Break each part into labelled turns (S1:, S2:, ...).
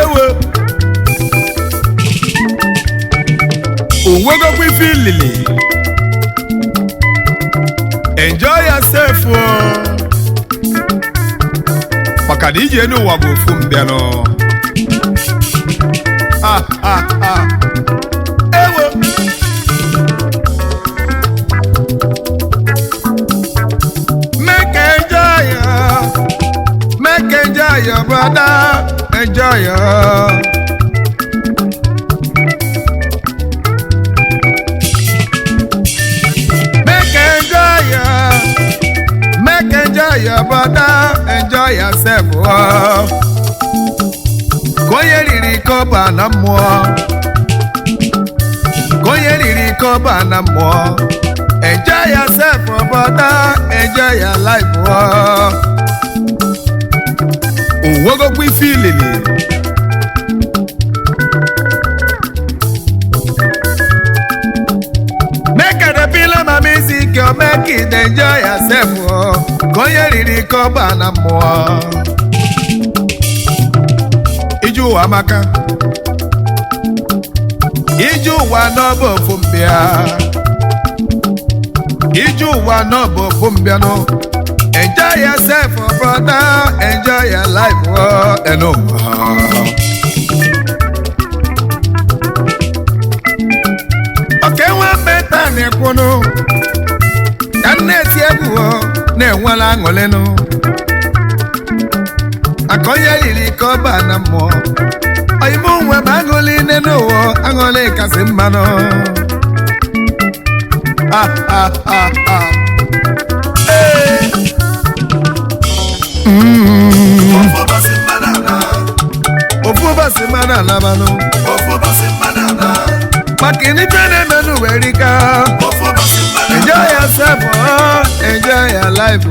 S1: Ewe onwegokwa ife ilili. Enjoy yourself maka na ije n'ụwa bụ ofu mbịanụ. Ewo make enjoy your brother, enjoy your. Enjoy your brother, enjoy yourself. Koye riri koba na mmụọ. Koye riri koba na mmụọ. Enjoy yourself, brother, enjoy your life. Owogokwa ife ilili. My music, you make it enjoy yourself. Koye riri koba na mmụọ. Iju ụwa amaka. Iju ụwa n'ọbụ ofu mbịa. Iju ụwa n'ọbụ ofu mbịa no. Enjoy yourself, brother. Enjoy your life. Eno. Okay, one better nekono. Kanesi egwu na-enwela aṅụlenu. Akonye riri koba na mmụọ. Oyibo nwe ma aṅụli n'ụwa, aṅụli kasị mmanụ. Ofu basi mana na manu. Makini pene menu werika. Enjoy yourself, enjoy your life.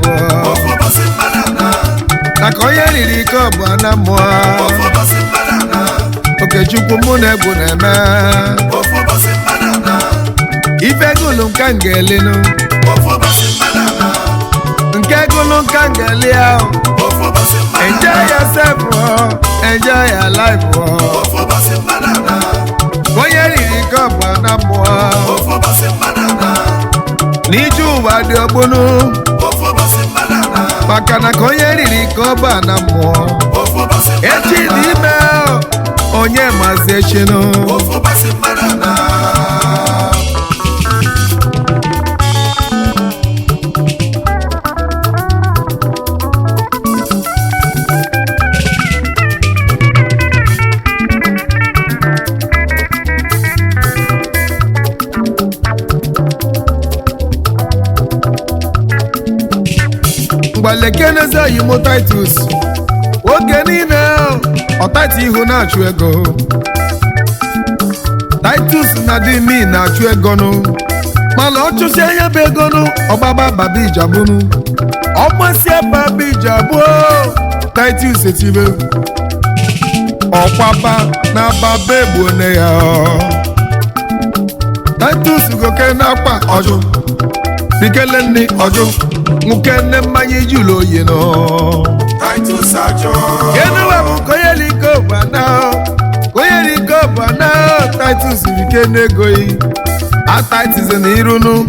S1: Akonye riri koba na mmụọ. Okechukwu Nwamgbenta na-eme. Ife gulu nka ngelinu. Nke gulu nka ngeli ahụ. Enjoy yourself, enjoy your life. Koye riri koba na mmụọ. N'iju ụwa dị ogbunu. Maka na koye riri koba na mmụọ. Echi dị ime onye mazi echinu. Lekeneze yimo Titus oge niile ọtati ihu na-achụ ego. Titus na dị mi na-achụ ego nụ. Mana ọ chụsi anya bụ ego nụ ọgbaba babi ijabunu. Ọgbasi babi ijabu Titus etibe. Ọkwaba na baba egbu ne ya. Titus goke na-akpa ọjụ. Bikele nni ọjụ. Mukene mmanya ijulu oyi no. Titus ajo. Kenu wabu koye liko bana. Koye liko bana. Titus bikene goyi. A Titus n'irunu.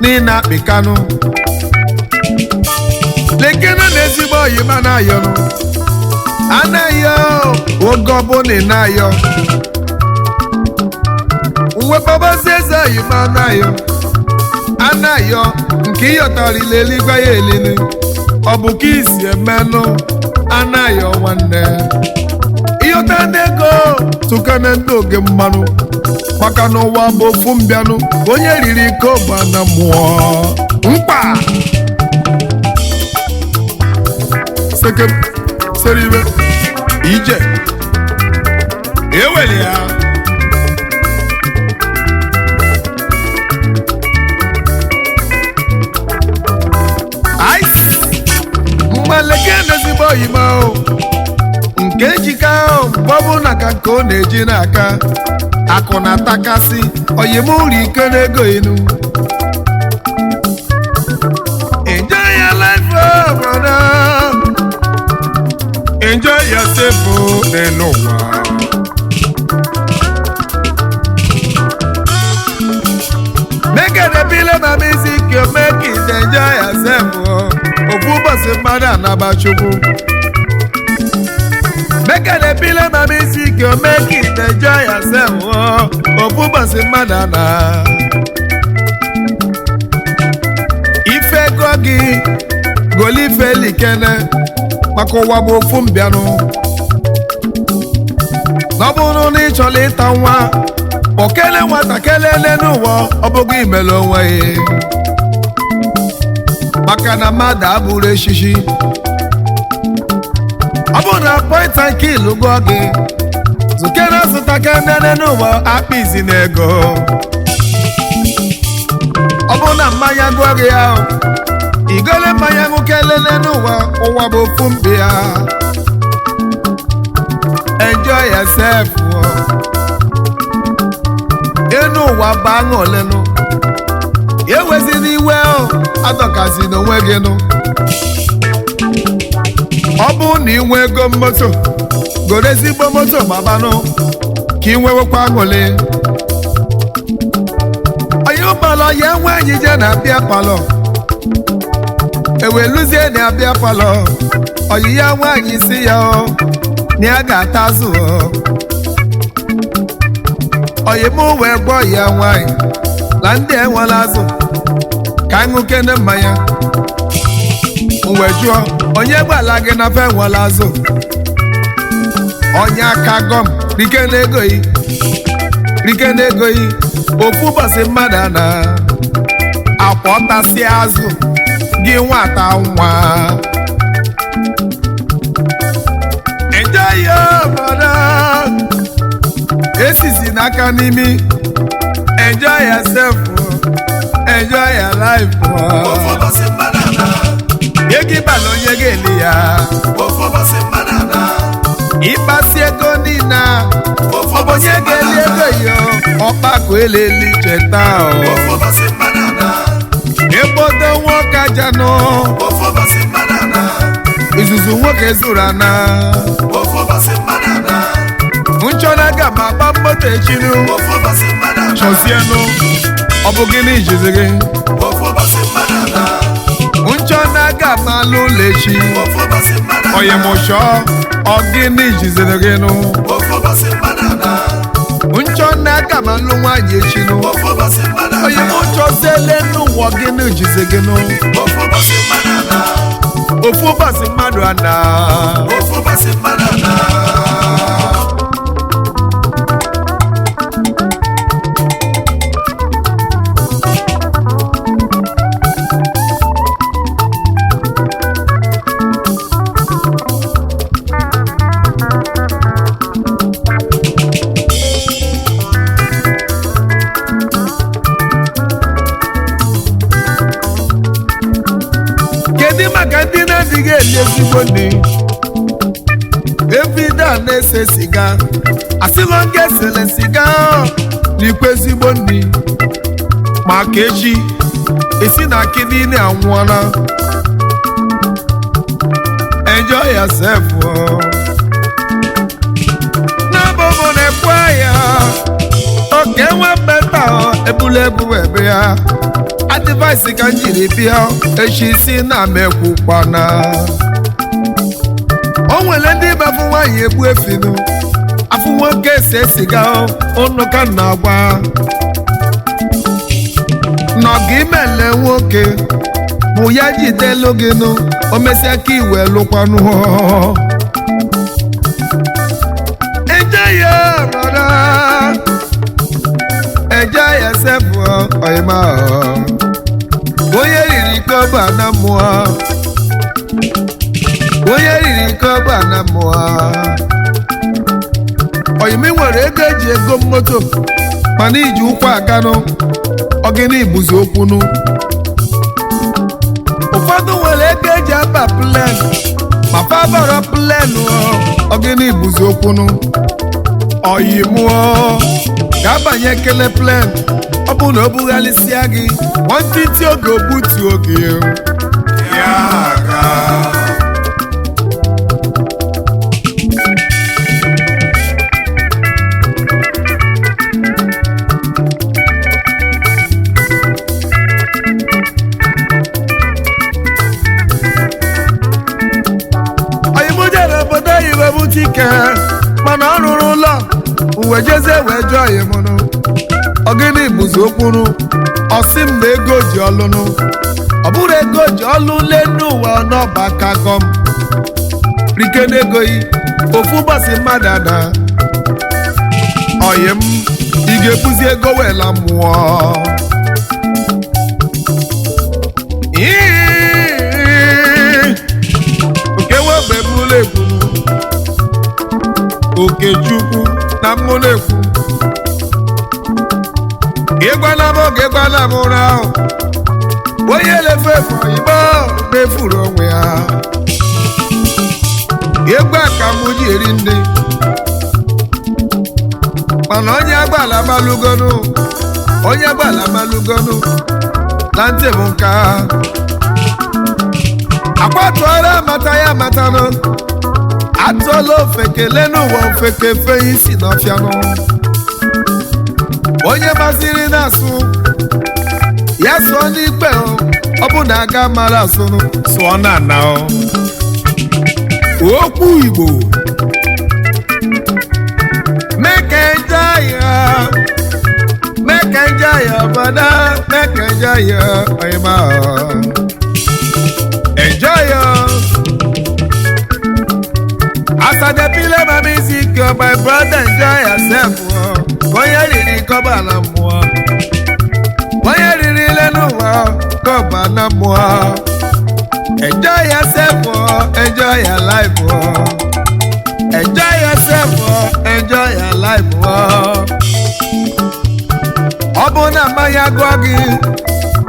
S1: Nina bikanu. Lekena n'ezigbo oyi mana ayo no. Anayo. Ogobo n'inayo. Uwe baba zeze oyi mana ayo. Anayo nke iyọtara ileli gwa ya elili. Ọ bụ ka isi emenụ. Anayo nwanne. Iyọta n'ego tụkana ndị oge mmanụ. Maka na ụwa bụ ofu mbịanụ. Onye riri koba na mmụọ. Mkpa Sekem Seribe Ije Eweli ya Mmaleke n'ezigbo oyima o. Nke ejika o mgbabu na ka nke ọ na-eji n'aka. Akụ na atakasị oyima uri ike n'ego inu. Enjoy your life, brother. sefu n'ụwa. Make it a bill of music, you make it enjoy yourself. Ofu mmadụ anabachukwu. Make it a bill of music, you make it enjoy yourself. Ofu mmadụ ana. Ife gogi golife likene maka ụwa bụ ofu mbịanụ. N'ọbụrụ na ị chọrọ ịta nwa okele nwata kelele n'ụwa ọ bụghị imele onwe ya maka na mmadụ abụrụ eshishi. Ọ bụrụ na point and kill gụọ gị zukere zụta kenene n'ụwa akpa izi na ego. Ọ bụrụ na mmanya gụọ gị ya igole mmanya ṅụ kelele n'ụwa ụwa bụ ofu mbe ya. Enjoy yourself. Enu ụwa bụ aṅụ olenụ ewezi n'iwe adọkazi n'onwe gị nụ. Ọ bụ na inwe ego moto goro ezigbo moto gbabanụ ka ị nwewekwa aṅụle. Onye ụgbọala ya enwe enyi je na abịa palọ eweluzie na abịa palọ oyi ya nwaanyị si ya na ya ga-ata azụ. Oyi mụ wee gwọ ya nwanyị na ndị enwela azụ ka aṅụ kene mmanya. Uwe jụọ onye gbala gị na fe enwela azụ onye aka gọm rike n'ego yi ofu ụbọchị mmadụ ana akwa ọtasị azụ gị nwata nwa. Enjoy your brother. Esizi n'aka n'imi. Enjoy yourself. Enjoy your life. Egi balo onye ga-eli ya. Ịkpasi ego nina. Onye ga-eli ego yo. Ọkpakọ eleli cheta. Ebodo nwoke aja nọ. Izuzu nwoke zuru ana. Nchọ na-aga ma agba mmoto echinu chọzienụ ọ bụ gịnị ijizi gị. Nchọ na-aga ma alụ ụlọ echi onye mụchọ ọ gịnị ijiziri gị nụ. Nchọ na-aga ma alụ nwaanyị echinu onye mụchọziele n'ụwa gịnị ijizi gị nụ. Ofu ụbọchị mmadụ ana. Kedu maka ndị na-adịghị eli ezigbo nri everyday na-ese siga asịghọ nke esele siga n'ikwe ezigbo nri maka echi esi na akị niile anwụọla. Enjoy yourself. N'abụbụ na-ekwe ya oke Nwamgbenta ebula ebu ebe ya. Advice ka m jiri bịa echi si na m ekwukwana. O nwere ndị bafụ nwaanyị egbu efinu afụ nwoke ese siga ụnụ ka na-agwa nọgị imele nwoke mụ ya jidelu gị nụ o mesịa ka iwe lụkwanụ. Enjoy your brother. Enjoy yourself. Oyima onye riri koba na mmụọ. Onye riri koba na mmụọ. Oyimi nwere ego eji ego moto mana iji ụkwụ aganụ ogini buzi okwunu. Ụfọdụ nwere ego eji aba plen ma fabara plen ogini buzi okwunu. Oyimụọ ga-abanye kele plen ọ bụ na o bughalịsịa gị nwantịntị oge obutu oge ya aga. ike mana ọ rụrụ ụlọ uwe jezie wee jụọ ya mụnụ ọgịnị bụzi okwuru ọsị m na ego ji ọlụnụ ọ bụrụ ego ji ọlụ lenu ụwa n'ọba aka gọm rike n'ego yi ofu ụbọchị mmadụ ada ọyị m ị ga-ebuzi ego wela mmụọ oke webe mụlụ ekwuru Okechukwu na mụlụ ekwu ịgwana m oge ịgwana m ụra ahụ onye lefe efu igbo mefuru onwe ya egwu aka m ji eri ndị mana onye agbala malugonu na ntị m nka akwatuola amata ya amatanụ atụọla ofe kelee n'ụwa ofeke efe isi n'ọfịanụ onye masịrị na-asụ ya sụọ n'ikpe ọ bụ na aga mara asụnụ sụọ na ana okwu Igbo mekenjaya bada mekenjaya oyima enjoy as I dey play my music my brother enjoy yourself onye riri kọba na mmụọ onye riri lenu ụwa kọba na mmụọ enjoy yourself enjoy your life enjoy yourself enjoy your life ọ bụ na mmanya gụọ gị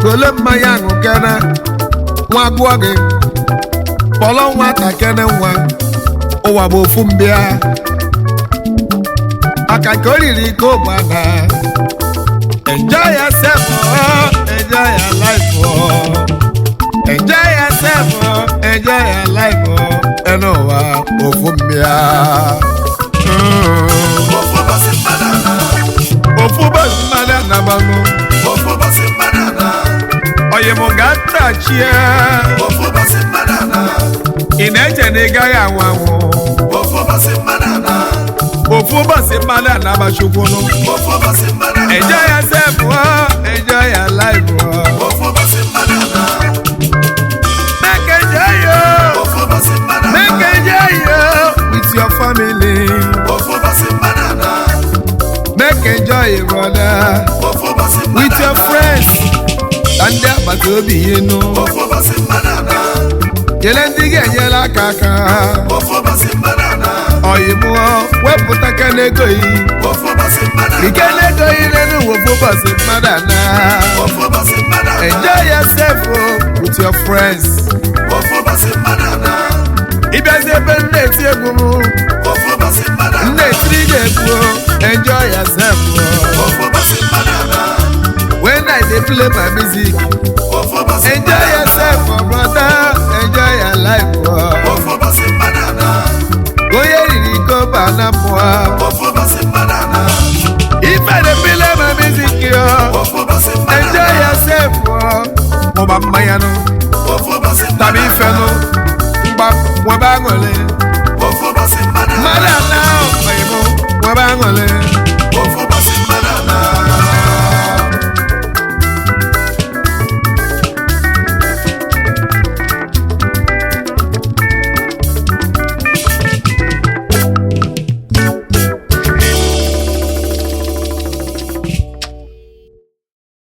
S1: kole mmanya aṅụ kene nwa gụọ gị kpọrọ nwata kene nwa ụwa bụ ofu mbịa maka ka o riri ike ụgbana enjoy yourself enjoy your life enjoy yourself enjoy your life enu ụwa ofu mbịa ofu ụbọchị mmadụ anabanụ oyi m ga-atachie ị na-eche na ị gaghị anwụ anwụ ofu ụbọchị mmadụ anabachukwunu enjoy yourself enjoy your life make enjoy with your family make enjoy brother with your friends ndị agbata obi yinu nyere ndị ga-enyere aka oyibo wepụta kenego yi ikenego yi n'elu wofu ụbọchị mmadụ ana enjoy yourself with your friends ịbịazi ebe nne eti egwu nne etiri gị egwu enjoy yourself when I dey play my music enjoy yourself brother enjoy your life onye riri koba na mmụọ if I dey play my music enjoy yourself mụba mmanya nụ tabi ifenụ mgba nwebe aṅụrị mmadụ ana ọyịmụ nwebe aṅụrị